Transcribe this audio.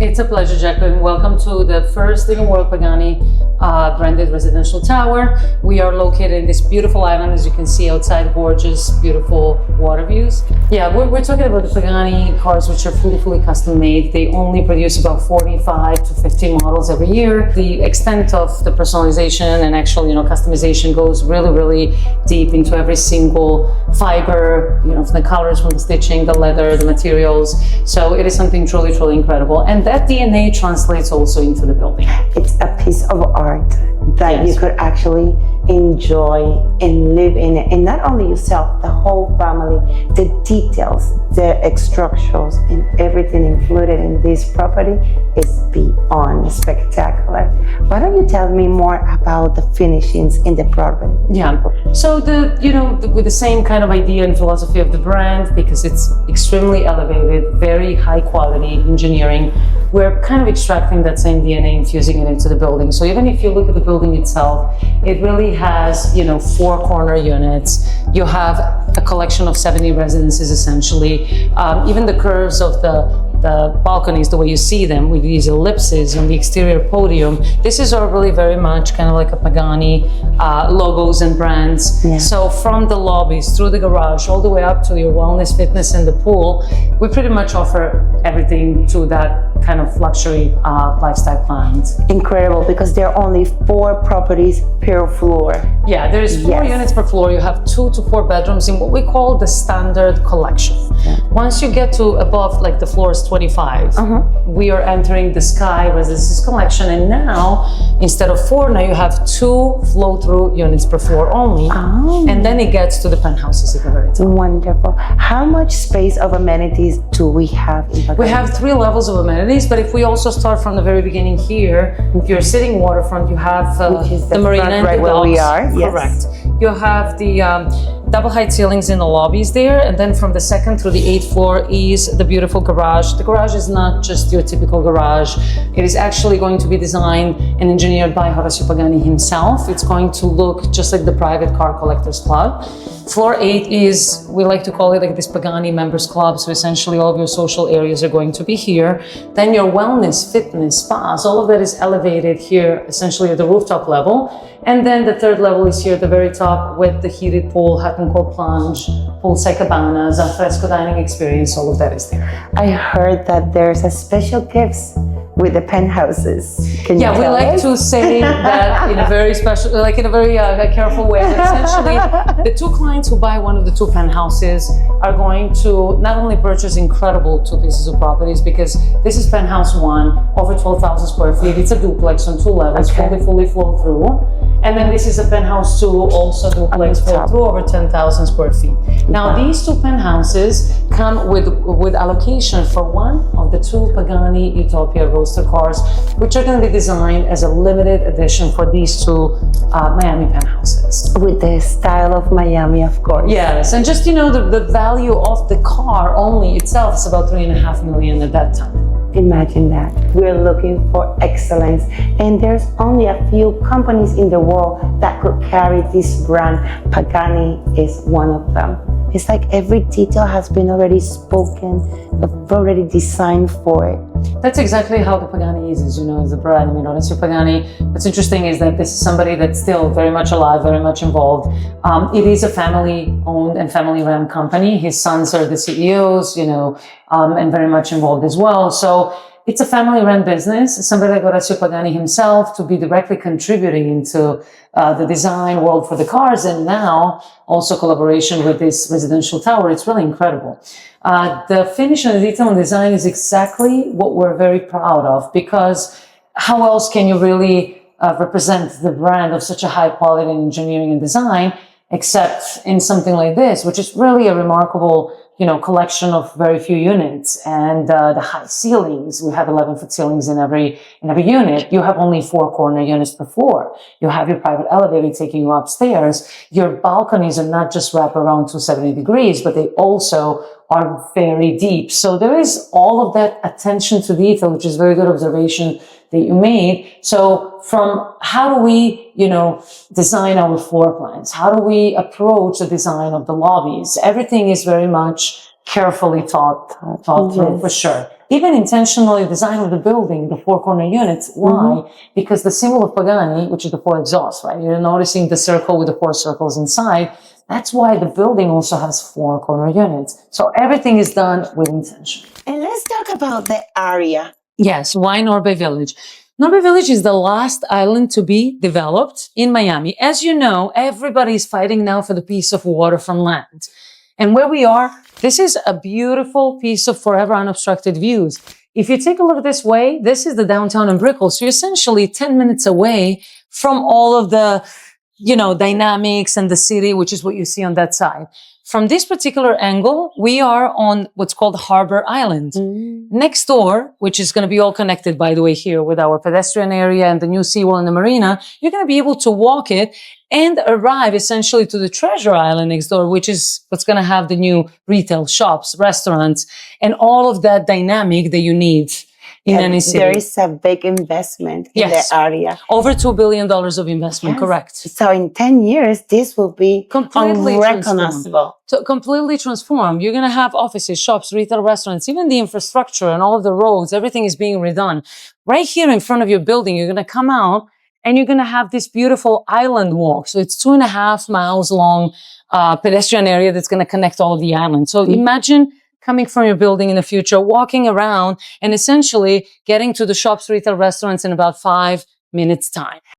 It's a pleasure, Jacqueline. Welcome to the first in the world Pagani branded residential tower. We are located in this beautiful island, as you can see outside, gorgeous, beautiful water views. Yeah, we're talking about the Pagani cars, which are fully custom made. They only produce about 45 to 50 models every year. The extent of the personalization and actual, customization goes really deep into every single fiber, from the colors, from the stitching, the leather, the materials. So it is something truly incredible. And that DNA translates also into the building. It's a piece of art that you could actually enjoy and live in it. And not only yourself, the whole family, the details, the structures, and everything included in this property is beyond spectacular. Why don't you tell me more about the finishings in the property? Yeah. So with the same kind of idea and philosophy of the brand, because it's extremely elevated, very high quality engineering, we're kind of extracting that same DNA, infusing it into the building. So even if you look at the building itself, it really has, 4 corner units. You have a collection of 70 residences, essentially. Even the curves of the balconies, the way you see them with these ellipses on the exterior podium, this is all really very much kind of like a Pagani logos and brands. Yeah. So from the lobbies through the garage all the way up to your wellness, fitness, and the pool, we pretty much offer everything to that kind of luxury lifestyle client. Incredible, because there are only 4 properties per floor. Yeah, there is 4 units per floor. You have 2 to 4 bedrooms in what we call the standard collection. Yeah. Once you get to above like the floors 25, we are entering the Sky Residences collection, and now instead of 4, now you have 2 flow-through units per floor only, and then it gets to the penthouses at the very top. Wonderful. How much space of amenities do we have in Pagani? We have 3 levels of amenities, but if we also start from the very beginning here, if you're sitting waterfront, you have the marina and right the where docks. we are. Correct. You have the double height ceilings in the lobbies there, and then from the 2nd through the 8th floor is the beautiful garage. The garage is not just your typical garage. It is actually going to be designed and engineered by Horacio Pagani himself. It's going to look just like the private car collectors club. Floor 8 is, we like to call it like this Pagani members club. So essentially all of your social areas are going to be here. Then your wellness, fitness, spas, all of that is elevated here, essentially at the rooftop level. And then the 3rd level is here at the very top with the heated pool, hot and cold plunge, poolside cabanas, al fresco dining experience, all of that is there. I heard that there's a special gifts with the penthouses. Can you we like to say that in a very special, like in a very careful way. But essentially, the 2 clients who buy one of the 2 penthouses are going to not only purchase incredible 2 pieces of properties, because this is penthouse 1, over 12,000 square feet. It's a duplex on 2 levels, fully flow through. And then this is a penthouse 2, also duplex, flow through, over 10,000 square feet. Now these 2 penthouses come with allocation for one of the 2 Pagani Utopia roadster cars, which are going to be designed as a limited edition for these 2 Miami penthouses. With the style of Miami, of course. Yes, and just, the value of the car only itself is about $3.5 million at that time. Imagine that. We're looking for excellence, and there's only a few companies in the world that could carry this brand. Pagani is one of them. It's like every detail has been already spoken, already designed for it. That's exactly how the Pagani is, as a brand. Horacio Pagani, what's interesting is that this is somebody that's still very much alive, very much involved. It is a family-owned and family-run company. His sons are the CEOs, and very much involved as well. So it's a family-run business. Somebody like Horacio Pagani himself to be directly contributing into the design world for the cars, and now also collaboration with this residential tower. It's really incredible. The finish and the detail and design is exactly what we're very proud of, because how else can you really represent the brand of such a high quality in engineering and design except in something like this, which is really a remarkable collection of very few units, and the high ceilings. We have 11-foot ceilings in every unit. You have only 4 corner units per floor. You have your private elevator taking you upstairs. Your balconies are not just wrap around 270 degrees, but they also are very deep. So there is all of that attention to detail, which is very good observation that you made. So from how do we, design our floor plans? How do we approach the design of the lobbies? Everything is very much carefully thought through, for sure. even intentionally designed the building, the four corner units. Why? Because the symbol of Pagani, which is the four exhausts, right? You're noticing the circle with the four circles inside. That's why the building also has four corner units. So everything is done with intention. And let's talk about the area. Yes, why Norbe Village? Norbe Village is the last island to be developed in Miami. As you know, everybody is fighting now for the piece of waterfront land. And where we are, this is a beautiful piece of forever unobstructed views. If you take a look this way, this is the downtown in Brickell. So you're essentially 10 minutes away from all of the, dynamics and the city, which is what you see on that side. From this particular angle, we are on what's called Harbor Island. Next door, which is going to be all connected, by the way, here with our pedestrian area and the new seawall in the marina, you're going to be able to walk it and arrive essentially to the Treasure Island next door, which is what's going to have the new retail shops, restaurants, and all of that dynamic that you need in any city. There is a big investment in the area. Over $2 billion of investment, correct. So in 10 years, this will be completely unrecognizable. So completely transformed. You're going to have offices, shops, retail, restaurants, even the infrastructure and all of the roads, everything is being redone. Right here in front of your building, you're going to come out and you're going to have this beautiful island walk. So it's 2.5 miles long pedestrian area that's going to connect all of the islands. So imagine coming from your building in the future, walking around and essentially getting to the shops, retail, restaurants in about 5 minutes time.